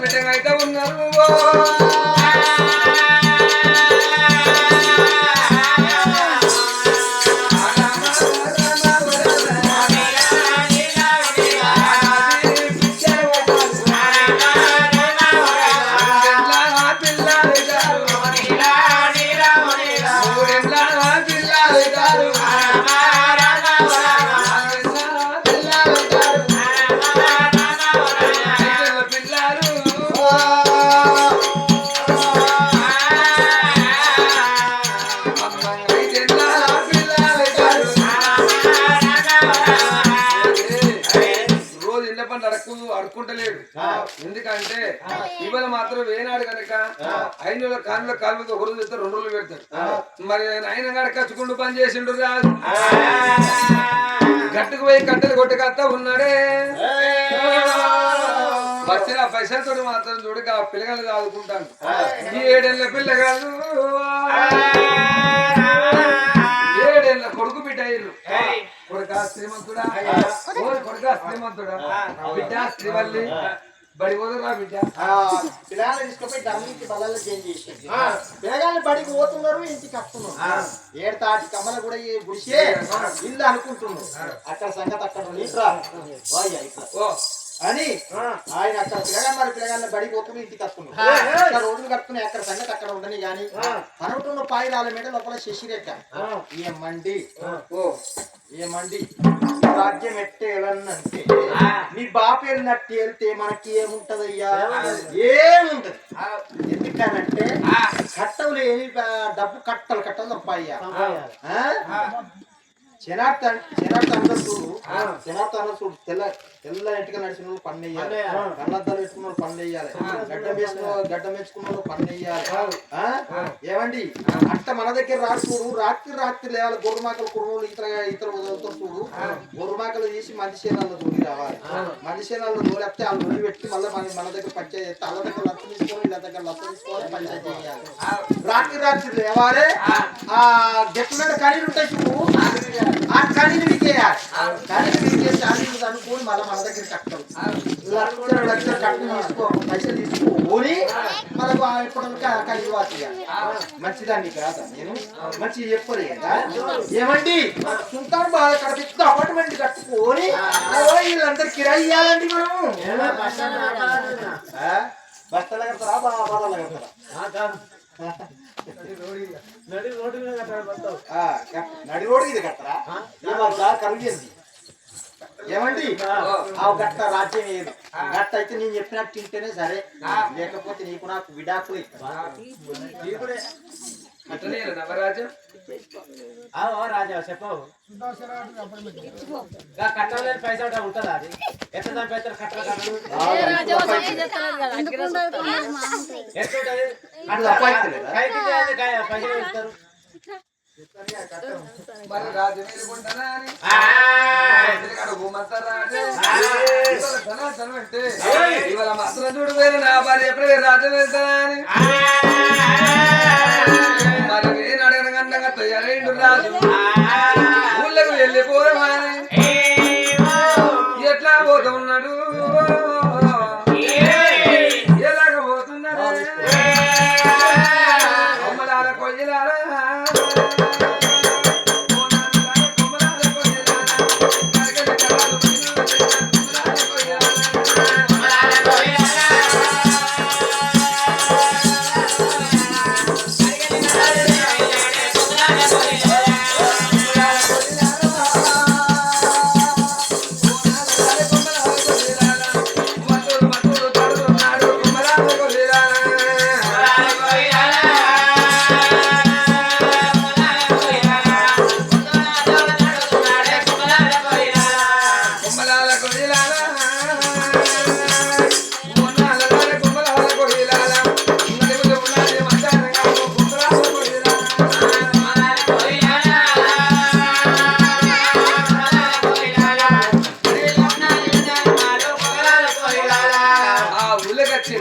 బిడ్డగా అయితే ఉన్నారు. అడుక్కుంటలేడు. ఎందుకంటే ఇవాళ మాత్రం వేనాడు కనుక 5 కాళ్ళ కాలు మీద 1 రోజు పెడతారు, 2 రోజులు పెడతారు. మరి ఆయన గారు కచ్చుకుంటూ పని చేసిండు రాదు. గట్టుకు పోయి కట్టెలు కొట్టుకత్తా ఉన్నాడే. వచ్చిన పైసలతో మాత్రం చూడక పిల్లగాళ్ళు చదువుకుంటాను. ఈ 7 ఏళ్ళ పిల్లగాళ్ళు 7 ఏళ్ళ కొడుకు బిడ్డ అయ్యారు. కొడుక శ్రీమంతుడా, కొడుక శ్రీమంతుడా, బిడ్డ శ్రీవల్లి బడి పోదురా బిడ్డ. పిల్లగాళ్ళు తీసుకుపోయి డమ్మికి బల్లలు చేంజ్ చేసేది. పిల్లగాళ్ళు బడికి పోతున్నారు, ఇంటికి వస్తున్నారు. 7 తాటి కమ్మల కూడా ఈ గుడిసే ఇల్లు అనుకుంటున్నారు. అక్కడ సంగతి అక్కడ ఇట్లా అని ఆయన అక్కడ పిల్లగాళ్ళ బడికి పోతున్నారు, ఇంటికి వస్తున్నారు. అక్కడ రోజులు కట్టుకుని అక్కడ సంగతి అక్కడ ఉండని గాని అనుకుంటున్న పాయిరాల మీద లోపల శశిరేఖ ఏమండి రాజ్యం ఎట్టేయాలన్నంటే నీ బాప వెళ్ళినట్టు వెళ్తే మనకి ఏముంటదయ్యా? ఏముంటది. ఎందుకనంటే కట్టలు ఏమి డబ్బు కట్టలు తప్పయ్యా. జనార్దన్ చూడు తెల్ల ఇంటికి నడిచిన వాళ్ళు పన్ను వేయాలి, కళ్ళద్దాలు వేసుకున్న వాళ్ళు పన్ను వేయాలి, గడ్డం వేసుకున్న వాళ్ళు పన్ను వేయాలి. ఏమండి అట్ట మన దగ్గర రాకూడు. రాత్రి లేవాలి. గొర్రెమాకలు కుర్రోళ్ళు ఇతర వదులుతారు చూడు. గొర్రెమాకలు తీసి మంది శేనాల్లో దూరి రావాలి. మంది శేనాల్లో దూరేస్తే వాళ్ళు దూరి పెట్టి మళ్ళీ మన దగ్గర పంచాయతీ చేస్తే వాళ్ళ దగ్గర లక్ష తీసుకోవాలి, వీళ్ళ దగ్గర లక్ష తీసుకోవాలి, పంచాయతీ చేయాలి. రాత్రి లేవాలి. ఆ గెట్ల మీద కనీలు ఉంటాయి చూడు, ఆ కనీలు వికేయాలి. కనీలు వికేసి అన్ని అనుకోని మళ్ళీ మన దగ్గర కట్టం లక్ష కట్టలు తీసుకో, పైసలు తీసుకొని మనకు ఎప్పుడు కలిగి వాసేయాలి. మంచిదాన్ని కాదా నేను మంచి చెప్పలే కదా. ఏమండి సుల్తాన్ బాగా కడిపిస్తూ అపార్ట్మెంట్ కట్టుకొని వీళ్ళందరూ కిరాయి ఇవ్వాలండి. మనము బస్తాలు కడతారా, బాధలు కడతారా? నడి రోడ్డు ఇది కట్టరా కరిగింది. ఏమండి ఆ గట్ట రాజ్యం ఏది గట్ట అయితే నేను చెప్పినట్టు తింటేనే సరే, లేకపోతే నీకు నాకు విడాకులు రాజా చెప్పవు. కట్టలేని పైసా ఉంటుందా? అది ఎంత దాని పెద్ద కట్టలు పైసలు ఇస్తారు. మరి రాజు అంటే ఇవాళ మాత్రం చూడు వేరు నా భార్య ఎప్పుడు రాజు వెళ్తానా అని మరి నేను అడగన గంటగా తయారైండు రాజు. ఊళ్ళకు వెళ్ళిపోరమాని ఎట్లా పోతూ ఉన్నాడు, ఎలాగ పోతున్నాడు అమ్మలాల కొయ్యలాల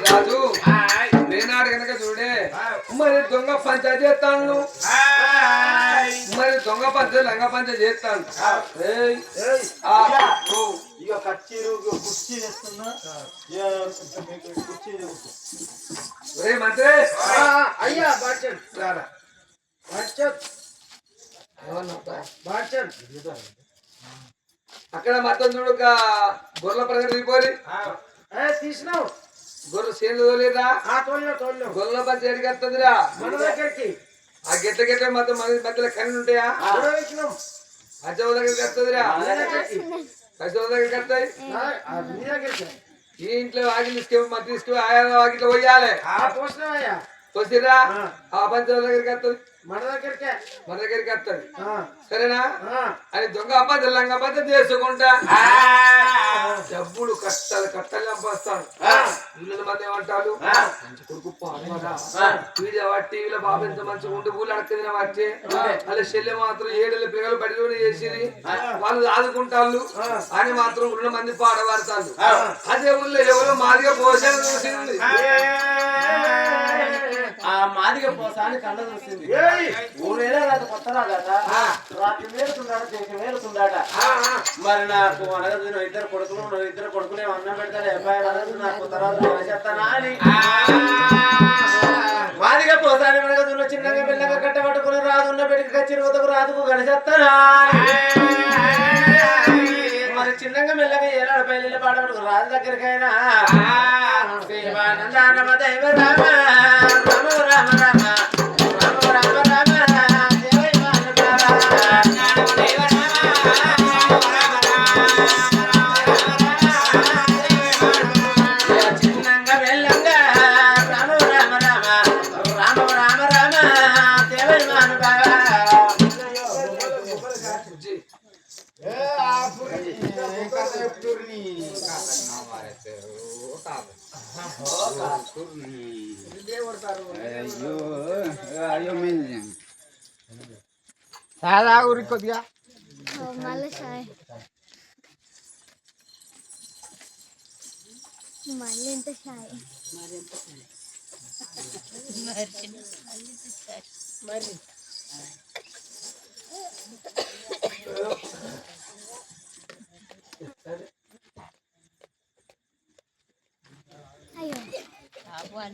రాజు నేనాడు కనుక చూడే మరి దొంగ పంచ చేస్తాను, మరి దొంగ పంచ లంగ పంచ చేస్తాను. ఇక కచ్చీరు కుర్చీ తెస్తున్నా కుర్చీ ఒరే మంత్రి అయ్యా బాడ్చన్ రారా బాడ్చన్ ఏమన్నా బాడ్చన్ అక్కడ మొత్తం చూడు గొర్రెల ప్రగతి దిగిపోయి తీసినావు గొర్రె చేను తోలేరా తోలినావు గొర్రెల పచ్చి ఎడికి వస్తుందిరా మన దగ్గరికి ఆ గిట్ల గిట్ల మొత్తం మధ్యలో కన్ను ఉంటాయా పచ్చవ దగ్గరికి వస్తుందిరా పచ్చవ దగ్గరికి వస్తాయి ఈ ఇంట్లో వాకి తీసుకుని ఆయా వాకిట్లో పోయాలి వచ్చిర్రా ఆ పంచవ దగ్గరికి వస్తుంది మన దగ్గరికే మన దగ్గరికి వస్తుంది సరేనా అది దొంగ అబ్బాయి లంగ అబ్బాయి చేసుకుంటా డబ్బులు కట్టాలి చంపేస్తాను వీళ్ళ మంది ఏమంటారు మంచి కొడుకు పాడరా వీడియో వాటి టీవీలో బాబు ఎంత మంచిగా ఉండి ఊళ్ళు అడక్కదిన వాటి అలా చెల్లె మాత్రం 7 పిల్లలు బడిలోనే చేసిరి వాళ్ళు ఆదుకుంటాళ్ళు అని మాత్రం ఉన్న మంది పాడవాడతాళ్ళు అదే ఊళ్ళో ఎవరో మాదిగా పోషణ చూసింది ఆ మాదిగ పోసాని కళ్ళ చూసింది ఊరేలా రాదు కొత్త రాదట రాత్రి వేలుతున్నాడు దేశ వేలుతున్నాడ మరి నాకు అనగదు ఇద్దరు కొడుకులు అన్నం పెడతారు ఎఫ్ఐఆర్ అనదు నాకు కొత్త రాదు చెప్తానా అని మాదిగ పోసాని అనగదున్న చిన్నగా పిల్లగా కట్టబట్టుకుని రాదున్న పెడికి కచ్చి రోజుకు రాదుకు గడిచేస్తానా మరి చిన్నగా మెల్లగా ఏలాడు పైన పాడబడుకు రాజు దగ్గరికైనా శివానంద దైవ రామ రామ రామ రామ రామ రామ చిన్నంగా మెల్లంగా రామ రామ రామ రామ రామ రామ దేవైమాను బాబా చాలా ఊరి కొద్దిగా మళ్ళీ ఇంత షాయ్ అయ్యో